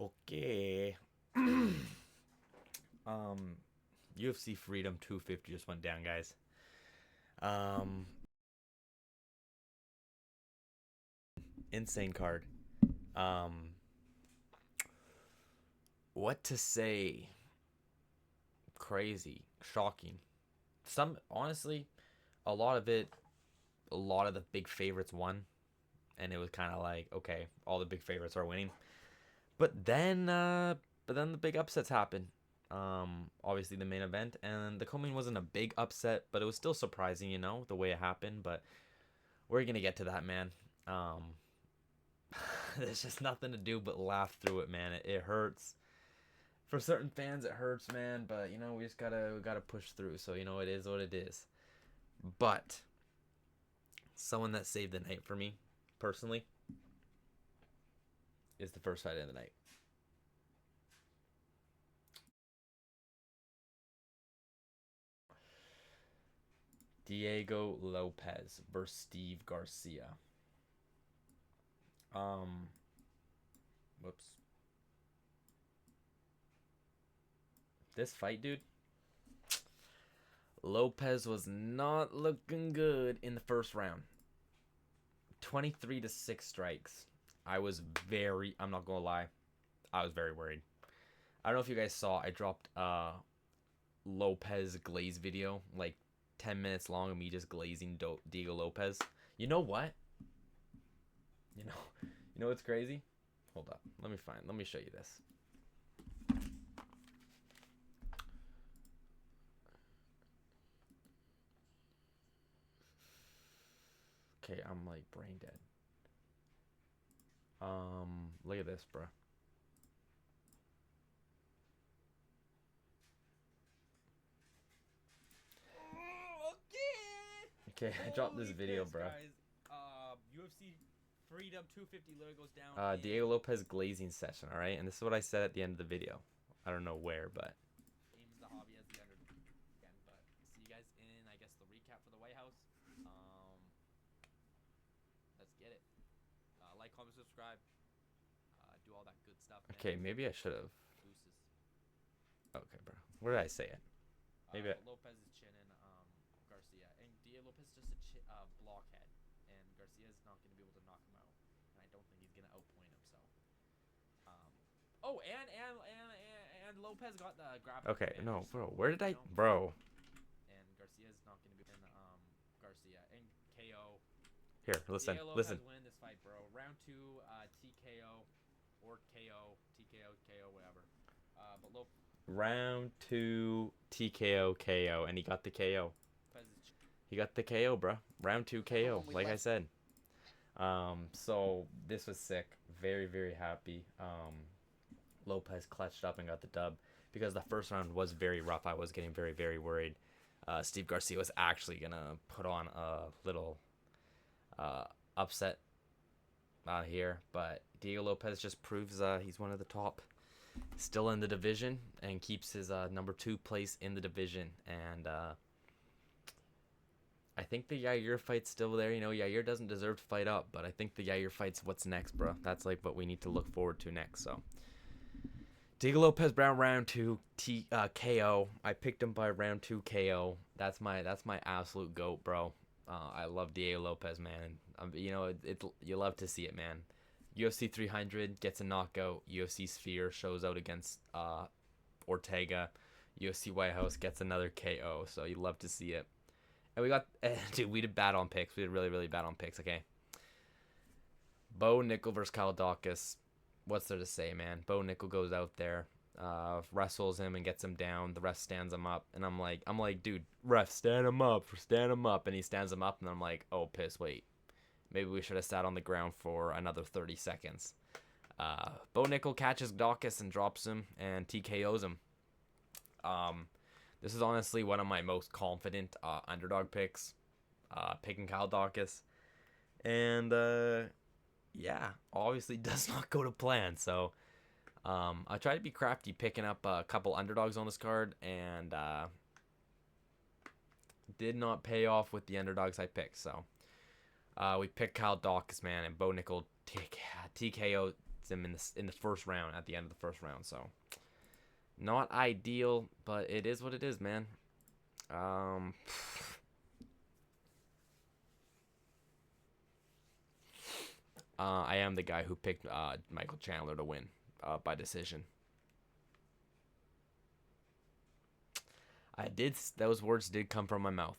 Okay. UFC Freedom 250 just went down, guys. Um, Insane card. Um, what to say? Crazy, shocking. Some honestly, a lot of it, a lot of the big favorites won, and it was kind of like, okay, all the big favorites are winning. But then the big upsets happened. Obviously the main event, and the co-main wasn't a big upset, but it was still surprising, the way it happened. But we're gonna get to that, man. Um, there's just nothing to do but laugh through it, man. It hurts. For certain fans, it hurts, man. But we just we gotta push through. So it is what it is. But someone that saved the night for me, personally, is the first fight of the night. Diego Lopez versus Steve Garcia. Um, Whoops. This fight, dude. Lopez was not looking good in the first round. 23 to 6 strikes. I'm not gonna lie, I was very worried. I don't know if you guys saw, I dropped Lopez glaze video, like 10 minutes long of me just glazing Diego Lopez. You know what? You know, you know what's crazy? Hold up. Let me show you this. Okay, I'm like brain dead. Look at this, bro. Okay, I dropped this video, bro. Guys. UFC Freedom 250 literally goes down. Diego Lopez glazing session, all right? And this is what I said at the end of the video. I don't know where, but Aims the hobby as the underdog again, but see you guys in, I guess, the recap for the White House. Let's get it. Like, comment, subscribe. Do all that good stuff. okay, maybe I should have. Deuces. Okay, bro. Where did I say it? Maybe Lopez is chinning Garcia, and Diego Lopez is just a blockhead, and Garcia is not going to be able to knock him out, and I don't think he's going to outpoint him. So, and Lopez got the grab. Okay, no, bro. Where did I, bro? And Garcia is not going to be in Garcia and KO. Here, listen, Diego listen. Lopez win this fight, bro. Round 2, TKO or KO, TKO, KO, whatever. But Lopez. Round 2 TKO KO, and he got the KO. He got the KO, bro. Round 2 KO, like I said. So this was sick. Very, very happy. Lopez clutched up and got the dub because the first round was very rough. I was getting very, very worried. Steve Garcia was actually gonna put on a little upset out here, but Diego Lopez just proves he's one of the top still in the division and keeps his number 2 place in the division. And I think the Yair fight's still there. Yair doesn't deserve to fight up, but I think the Yair fight's what's next, bro. That's like what we need to look forward to next. So Diego Lopez Brown round 2 KO. I picked him by round 2 KO. That's my absolute goat, bro. I love Diego Lopez, man. You love to see it, man. UFC 300 gets a knockout. UFC Sphere shows out against Ortega. UFC White House gets another KO. So you love to see it. And we got, dude, we did bad on picks. We did really, really bad on picks. Okay. Bo Nickel versus Kyle Dawkins. What's there to say, man? Bo Nickel goes out there, wrestles him and gets him down. The ref stands him up, and I'm like, dude, ref, stand him up, and he stands him up, and I'm like, oh, piss, wait, maybe we should have sat on the ground for another 30 seconds. Bo Nickel catches Dawkins and drops him and TKOs him. This is honestly one of my most confident underdog picks, picking Kyle Dawkins, and yeah, obviously does not go to plan. So I tried to be crafty picking up a couple underdogs on this card, and did not pay off with the underdogs I picked. So we picked Kyle Dawkins, man, and Bo Nickel TKO dropped him in the first round at the end of the first round. So not ideal, but it is what it is, man. I am the guy who picked Michael Chandler to win by decision. I did. Those words did come from my mouth.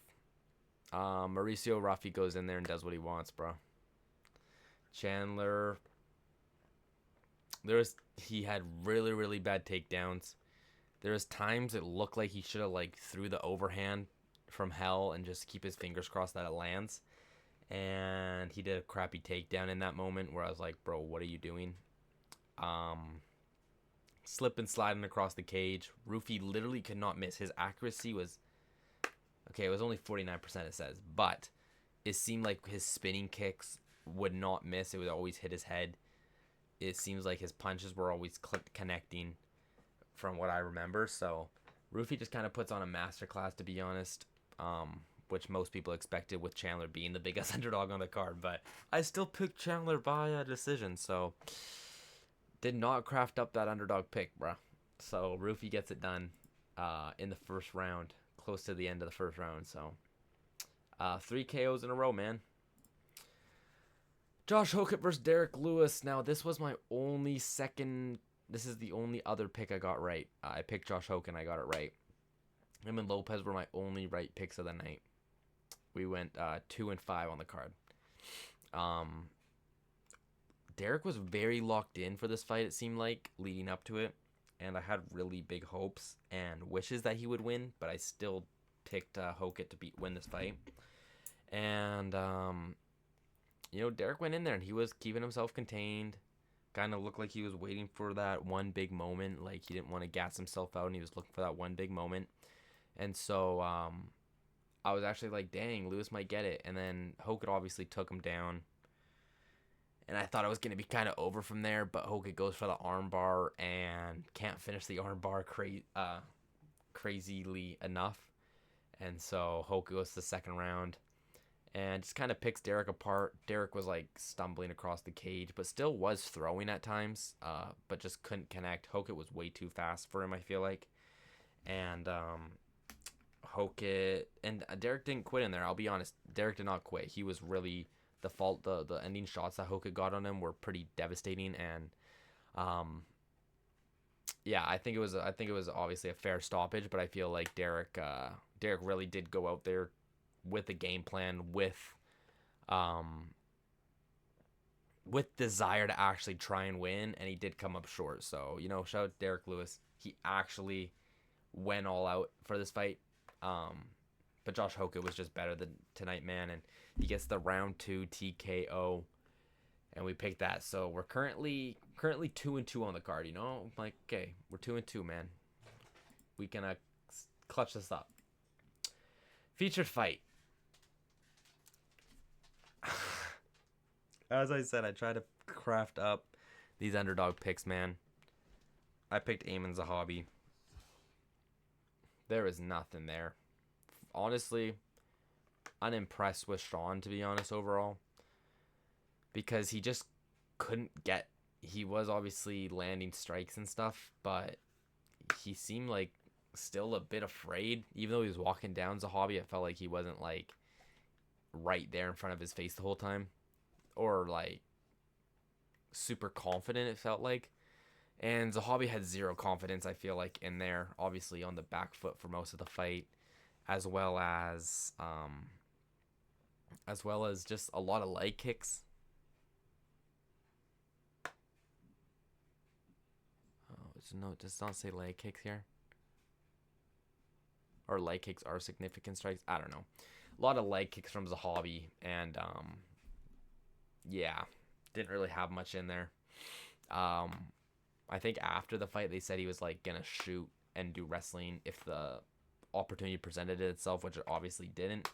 Mauricio Rafi goes in there and does what he wants, bro. Chandler, he had really, really bad takedowns. There was times it looked like he should have like threw the overhand from hell and just keep his fingers crossed that it lands. And he did a crappy takedown in that moment where I was like, bro, what are you doing? Slip and sliding across the cage. Rufy literally could not miss. His accuracy was okay. It was only 49%, it says, but it seemed like his spinning kicks would not miss. It would always hit his head. It seems like his punches were always connecting from what I remember. So Rufy just kind of puts on a masterclass, to be honest, which most people expected with Chandler being the biggest underdog on the card. But I still picked Chandler by a decision, so did not craft up that underdog pick, bruh. So Rufy gets it done in the first round, close to the end of the first round. So 3 KOs in a row, man. Josh Hokett versus Derek Lewis. Now, this was my only second. This is the only other pick I got right. I picked Josh Hokett and I got it right. Him and Lopez were my only right picks of the night. We went 2 and 5 on the card. Derek was very locked in for this fight, it seemed like, leading up to it. And I had really big hopes and wishes that he would win, but I still picked Hokett to win this fight. And, Derek went in there and he was keeping himself contained. Kind of looked like he was waiting for that one big moment. Like he didn't want to gas himself out and he was looking for that one big moment. And so I was actually like, dang, Lewis might get it. And then Hokett obviously took him down. And I thought it was going to be kind of over from there, but Hokett goes for the armbar and can't finish the armbar crazily enough. And so Hokett goes to the second round and just kind of picks Derek apart. Derek was like stumbling across the cage, but still was throwing at times, but just couldn't connect. Hokett was way too fast for him, I feel like. And Hokett and Derek didn't quit in there. I'll be honest, Derek did not quit. He was really the fault. The ending shots that Hokett got on him were pretty devastating, and I think it was obviously a fair stoppage, but I feel like Derek really did go out there with a game plan, with desire to actually try and win, and he did come up short. So, shout out Derek Lewis. He actually went all out for this fight. But Josh Hokett was just better than tonight, man, and he gets the round 2 TKO, and we picked that. So we're currently 2-2 on the card. Like, okay, we're 2-2, man. We can clutch this up. Featured fight. As I said, I try to craft up these underdog picks, man. I picked Amin Zahabi. There is nothing there. Honestly, unimpressed with Sean, to be honest, overall. Because he just couldn't get... He was obviously landing strikes and stuff, but he seemed like still a bit afraid. Even though he was walking down Zahabi, it felt like he wasn't, like, right there in front of his face the whole time. Or, like, super confident, it felt like. And Zahabi had zero confidence, I feel like, in there. Obviously on the back foot for most of the fight. As well as just a lot of leg kicks. Oh, it does not say leg kicks here. Or leg kicks are significant strikes. I don't know. A lot of leg kicks from Zahabi. And, didn't really have much in there. I think after the fight, they said he was, like, going to shoot and do wrestling if the opportunity presented itself, which it obviously didn't.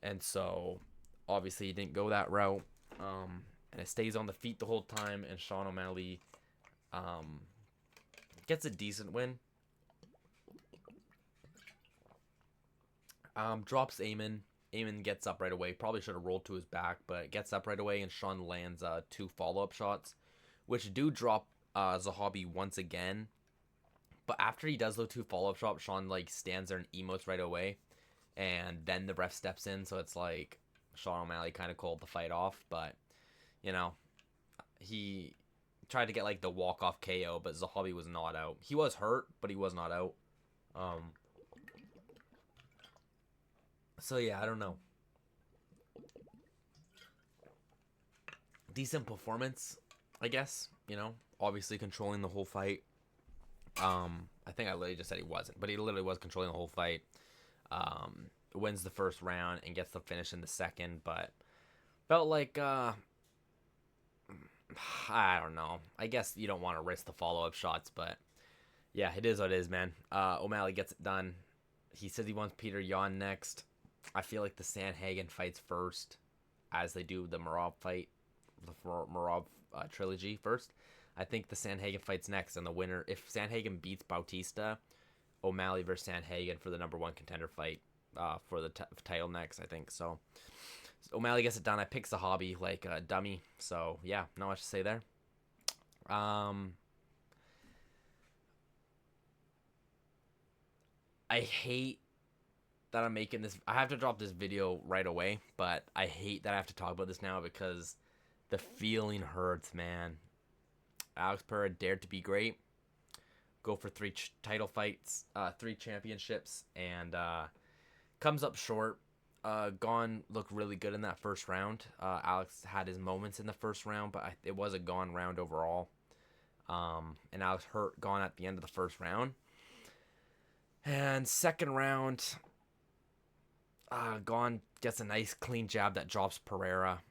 And so, obviously, he didn't go that route. And it stays on the feet the whole time. And Sean O'Malley gets a decent win. Drops Amin. Amin gets up right away. Probably should have rolled to his back, but gets up right away. And Sean lands 2 follow-up shots, which do drop Zahabi once again. But after he does those 2 follow-up drops, Sean like stands there and emotes right away, and then the ref steps in, so it's like Sean O'Malley kind of called the fight off. But you know, he tried to get like the walk-off KO, but Zahabi was not out. He was hurt, but he was not out. Um, so yeah, I don't know. Decent performance, I guess. Obviously controlling the whole fight. I think I literally just said he wasn't, but he literally was controlling the whole fight. Wins the first round and gets the finish in the second, but felt like I don't know. I guess you don't want to risk the follow-up shots, but yeah, it is what it is, man. O'Malley gets it done. He says he wants Peter Yan next. I feel like the Sandhagen fights first, as they do the Merab fight, the Merab trilogy first. I think the Sandhagen fight's next, and the winner, if Sandhagen beats Bautista, O'Malley versus Sandhagen for the #1 contender fight for the title next, I think. So O'Malley gets it done. I pick Zahabi like a dummy. So yeah, not much to say there. I hate that I'm making this. I have to drop this video right away, but I hate that I have to talk about this now because the feeling hurts, man. Alex Pereira dared to be great, go for 3 title fights, 3 championships, and comes up short. Gone looked really good in that first round. Alex had his moments in the first round, but it was a Gone round overall. And Alex hurt Gone at the end of the first round. And second round, Gone gets a nice clean jab that drops Pereira.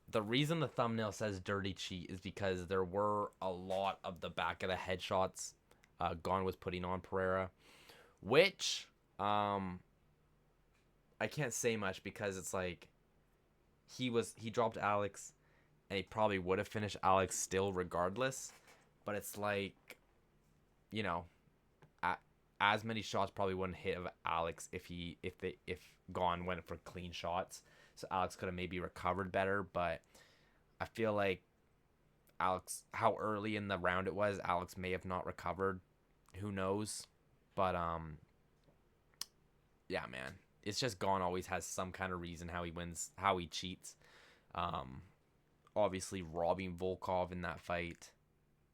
The reason the thumbnail says dirty cheat is because there were a lot of the back of the headshots Gone was putting on Pereira, which I can't say much because it's like he dropped Alex and he probably would have finished Alex still regardless, but it's like, as many shots probably wouldn't hit of Alex if Gone went for clean shots. So Alex could have maybe recovered better, but I feel like Alex, how early in the round it was, Alex may have not recovered. Who knows? But yeah, man, it's just Gone always has some kind of reason how he wins, how he cheats. Obviously robbing Volkov in that fight.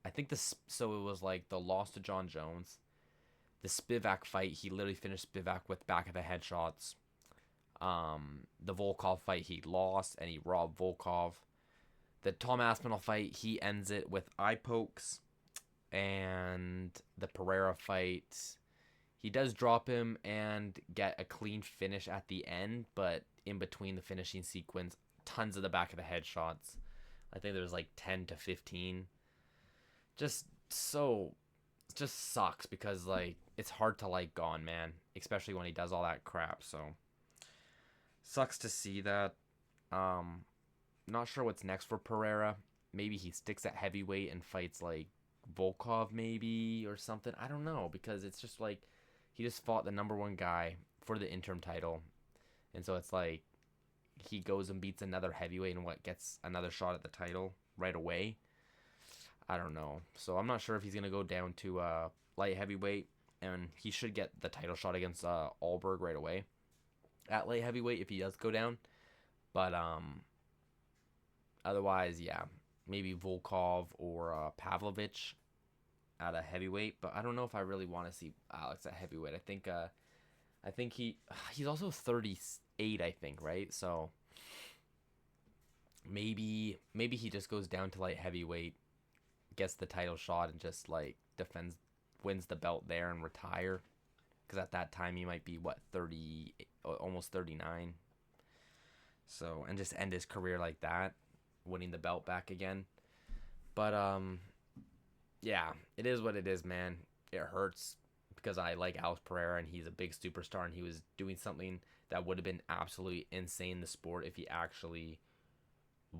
I think so it was like the loss to John Jones. The Spivak fight, he literally finished Spivak with back of the headshots. The Volkov fight, he lost and he robbed Volkov. The Tom Aspinall fight, he ends it with eye pokes. And the Pereira fight, he does drop him and get a clean finish at the end, but in between the finishing sequence, tons of the back of the headshots. I think there's like 10 to 15. Just sucks because like it's hard to like Gone, man, especially when he does all that crap. So sucks to see that. Not sure what's next for Pereira. Maybe he sticks at heavyweight and fights like Volkov maybe or something. I don't know, because it's just like he just fought the #1 guy for the interim title, and so it's like he goes and beats another heavyweight and gets another shot at the title right away. I don't know. So I'm not sure if he's going to go down to light heavyweight, and he should get the title shot against Alberg right away at light heavyweight if he does go down. But otherwise, yeah, maybe Volkov or Pavlovich at a heavyweight. But I don't know if I really want to see Alex at heavyweight. I think he's also 38, I think, right? So maybe he just goes down to light heavyweight, gets the title shot, and just like wins the belt there and retire. Because at that time he might be 30, almost 39. So, and just end his career like that, winning the belt back again. But yeah, it is what it is, man. It hurts because I like Alex Pereira and he's a big superstar, and he was doing something that would have been absolutely insane in the sport if he actually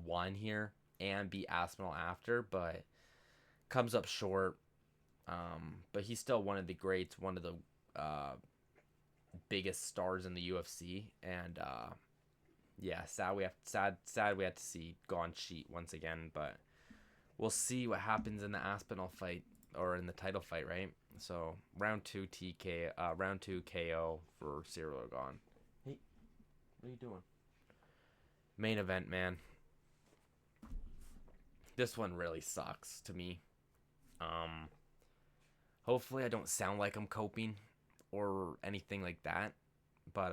won here and beat Aspinall after, but comes up short. But he's still one of the greats, one of the biggest stars in the UFC, and yeah, sad we have to see Gone cheat once again. But we'll see what happens in the Aspinall fight or in the title fight, right? So round two TK, round two KO for Cyril Gone. Hey, what are you doing? Main event, man. This one really sucks to me. Um, Hopefully I don't sound like I'm coping or anything like that, but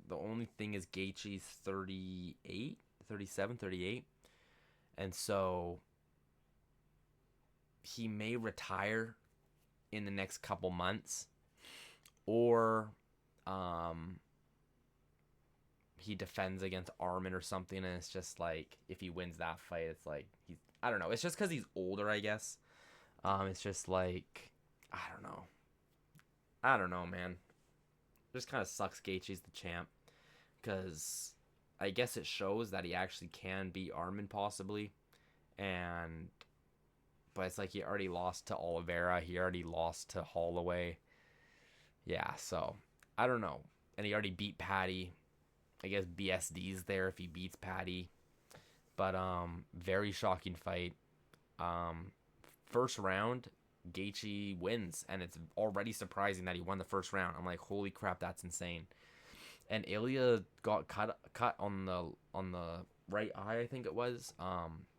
the only thing is Gaethje's 38, 37, 38, and so he may retire in the next couple months, or um, he defends against Armin or something, and it's just like if he wins that fight, it's like he's I don't know. It's just because he's older, I guess. It's just like I don't know, man. It just kind of sucks. Gaethje's the champ because I guess it shows that he actually can beat Armin possibly, and but it's like he already lost to Oliveira. He already lost to Holloway. Yeah, so I don't know. And he already beat Patty. I guess BSD's there if he beats Patty. But very shocking fight. Um, First round, Gaethje wins, and it's already surprising that he won the first round. I'm like, holy crap, that's insane. And Ilia got cut on the right eye, I think it was,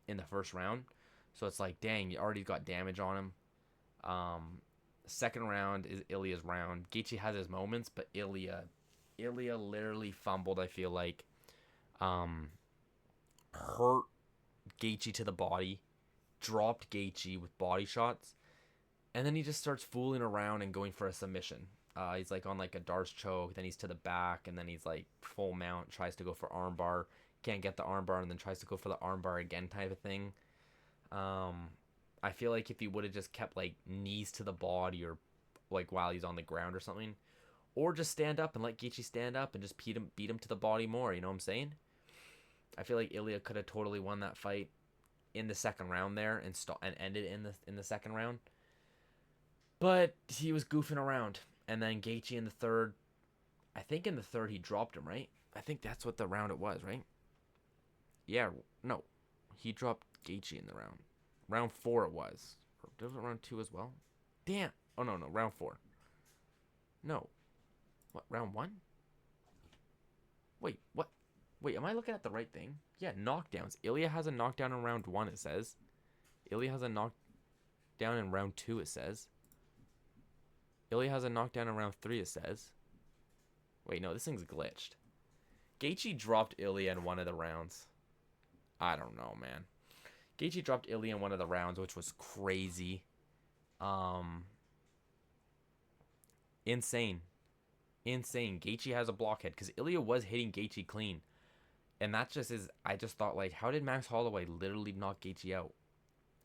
in the first round. So it's like, dang, you already got damage on him. Second round is Ilia's round. Gaethje has his moments, but Ilia literally fumbled. I feel like, hurt Gaethje to the body, dropped Gaethje with body shots, and then he just starts fooling around and going for a submission. He's like on like a Darce choke, then he's to the back, and then he's like full mount, tries to go for armbar, can't get the armbar, and then tries to go for the armbar again type of thing. I feel like if he would have just kept like knees to the body or like while he's on the ground or something, or just stand up and let Gaethje stand up and just beat him to the body more. You know what I'm saying? I feel like Ilia could have totally won that fight in the second round there and ended in the second round. But he was goofing around, and then Gaethje in the third. I think in the third he dropped him, right? I think that's what the round it was, right? Yeah, no, he dropped Gaethje in the round. Round four it was. Or was it round two as well? Damn. Oh no, round four. No. What, round one? Wait, what? Wait, am I looking at the right thing? Yeah, knockdowns. Ilia has a knockdown in round one, it says. Ilia has a knockdown in round two, it says. Ilia has a knockdown in round three, it says. Wait, no, this thing's glitched. Gaethje dropped Ilia in one of the rounds. I don't know, man. Gaethje dropped Ilia in one of the rounds, which was crazy. Insane. Gaethje has a blockhead because Ilia was hitting Gaethje clean. And that just is, I just thought, like, how did Max Holloway literally knock Gaethje out?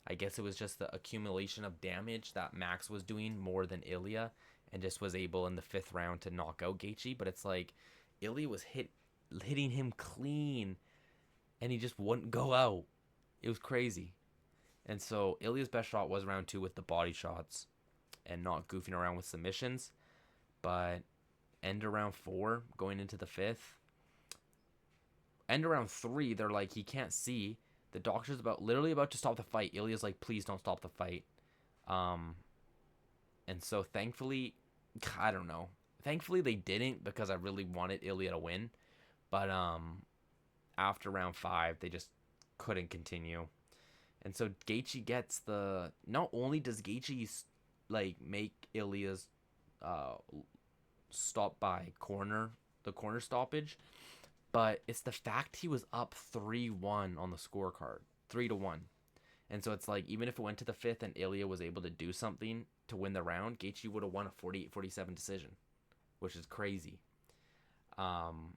I guess it was just the accumulation of damage that Max was doing more than Ilia and just was able in the fifth round to knock out Gaethje. But it's like, Ilia was hitting him clean and he just wouldn't go out. It was crazy. And so Ilia's best shot was round two with the body shots and not goofing around with submissions. But end of round four, going into the fifth. End of round three, they're like, he can't see. The doctor's literally about to stop the fight. Ilia's like, please don't stop the fight. And so thankfully, I don't know. Thankfully they didn't because I really wanted Ilia to win. But after round five, they just couldn't continue. And so Gaethje gets the. Not only does Gaethje like make Ilia's stop by the corner stoppage, but it's the fact he was up 3-1 on the scorecard, 3-1. And so it's like, even if it went to the fifth and Ilia was able to do something to win the round, Gaethje would have won a 48-47 decision, which is crazy. And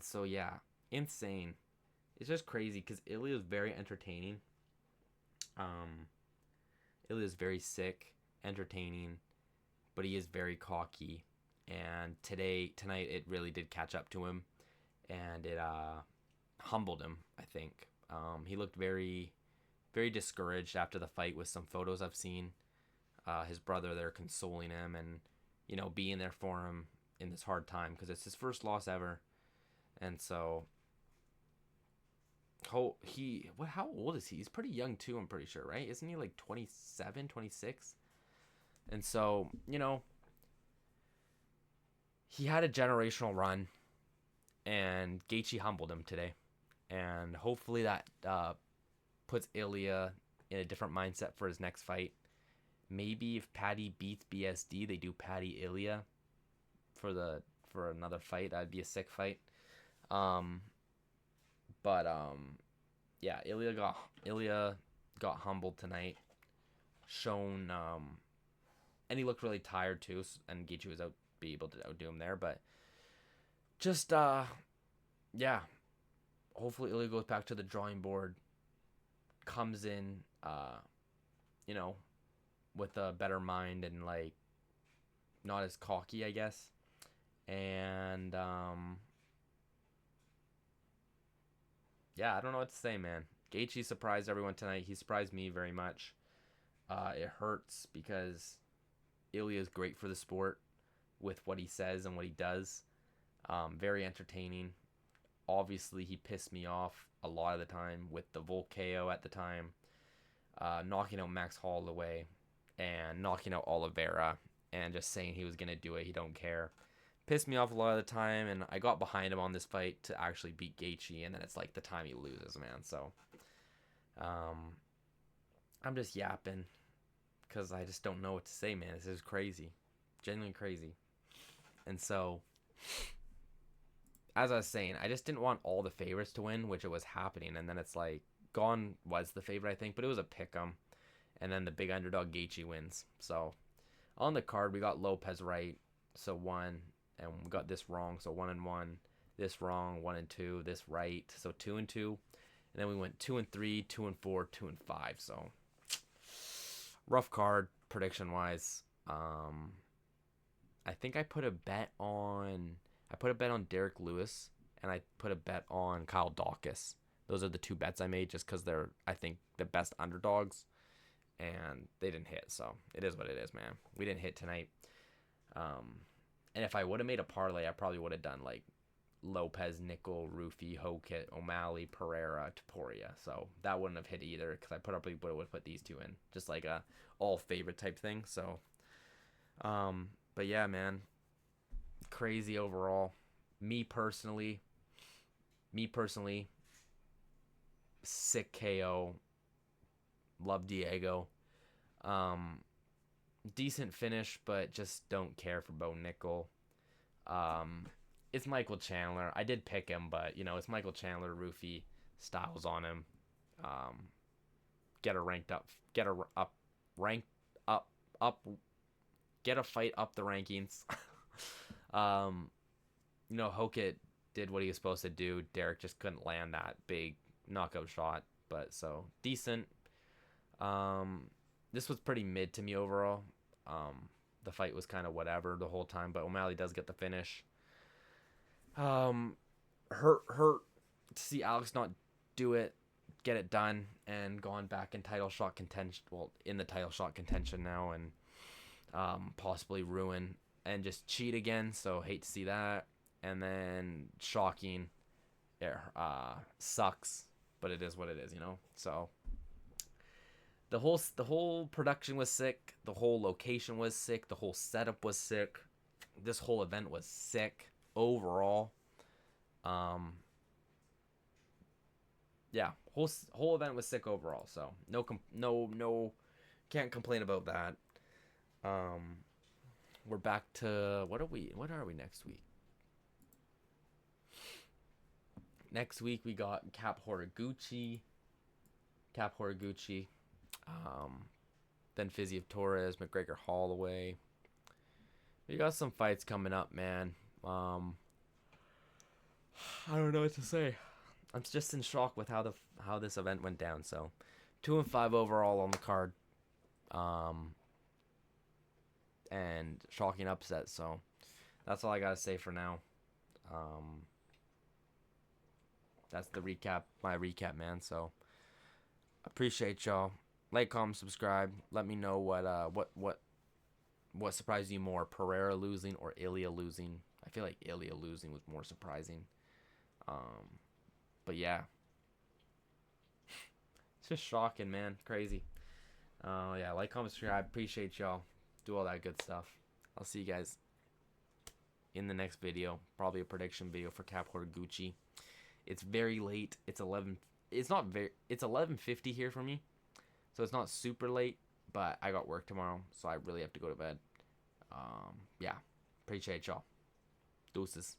so, yeah, insane. It's just crazy because Ilia is very entertaining. Ilia is very sick, entertaining, but he is very cocky. And tonight, it really did catch up to him, and it humbled him, I think. He looked very, very discouraged after the fight with some photos I've seen. His brother there consoling him and, being there for him in this hard time because it's his first loss ever. And so How old is he? He's pretty young too, I'm pretty sure, right? Isn't he like 27, 26? And so, he had a generational run, and Gaethje humbled him today. And hopefully that puts Ilia in a different mindset for his next fight. Maybe if Patty beats BSD, they do Patty Ilia for another fight. That'd be a sick fight. Um, but yeah, Ilia got humbled tonight. Shown and he looked really tired too. And Gaethje was be able to outdo him there, but just yeah. Hopefully Ilia goes back to the drawing board, comes in, with a better mind and like not as cocky, I guess. And yeah, I don't know what to say, man. Gaethje surprised everyone tonight. He surprised me very much. It hurts because Ilia is great for the sport with what he says and what he does. Very entertaining. Obviously, he pissed me off a lot of the time with the Volk KO at the time, knocking out Max Holloway and knocking out Oliveira and just saying he was going to do it. He don't care. Pissed me off a lot of the time, and I got behind him on this fight to actually beat Gaethje, and then it's like the time he loses, man. So I'm just yapping because I just don't know what to say, man. This is crazy. Genuinely crazy. And so, as I was saying, I just didn't want all the favorites to win, which it was happening. And then it's like, Gon was the favorite, I think, but it was a pick-em. And then the big underdog Gaethje wins. So, on the card, we got Lopez right, so 1. And we got this wrong, so 1-1. This wrong, 1-2. This right, so 2-2. And then we went 2-3, 2-4, 2-5. So, rough card, prediction-wise. I think I put a bet on Derek Lewis, and I put a bet on Kyle Dawkins. Those are the 2 bets I made just because they're, I think, the best underdogs, and they didn't hit. So it is what it is, man. We didn't hit tonight. And if I would have made a parlay, I probably would have done like Lopez, Nickel, Rufy, Hokit, O'Malley, Pereira, Topuria. So that wouldn't have hit either because I probably would have put these 2 in, just like a all favorite type thing. So, but yeah, man, crazy overall. Me personally, sick KO. Love Diego. Decent finish, but just don't care for Bo Nickel. It's Michael Chandler. I did pick him, but it's Michael Chandler. Rufy Styles on him. Get a fight up the rankings. Hokit did what he was supposed to do. Derek just couldn't land that big knockout shot, but so decent. This was pretty mid to me overall. The fight was kind of whatever the whole time, but O'Malley does get the finish. Hurt to see Alex not get it done, and gone back in title shot contention. Well, in the title shot contention now, and possibly ruin and just cheat again. So hate to see that. And then shocking. It sucks, but it is what it is, So the whole production was sick. The whole location was sick. The whole setup was sick. This whole event was sick overall. Yeah, whole event was sick overall. So no, can't complain about that. We're back to what are we next week? Next week we got Cap Horiguchi. Then Fiziev Torres, McGregor Holloway. We got some fights coming up, man. I don't know what to say. I'm just in shock with how this event went down. So, 2-5 overall on the card. And shocking upset. So, that's all I gotta say for now. That's the recap, my recap, man. So, appreciate y'all. Like, comment, subscribe. Let me know what surprised you more, Pereira losing or Ilia losing. I feel like Ilia losing was more surprising. But yeah, It's just shocking, man. Crazy. Yeah, like, comment, subscribe. Appreciate y'all. Do all that good stuff. I'll see you guys in the next video. Probably a prediction video for Cap Gucci. It's very late. It's 11. It's not very. It's 11:50 here for me, so it's not super late. But I got work tomorrow, so I really have to go to bed. Yeah. Appreciate y'all. Deuces.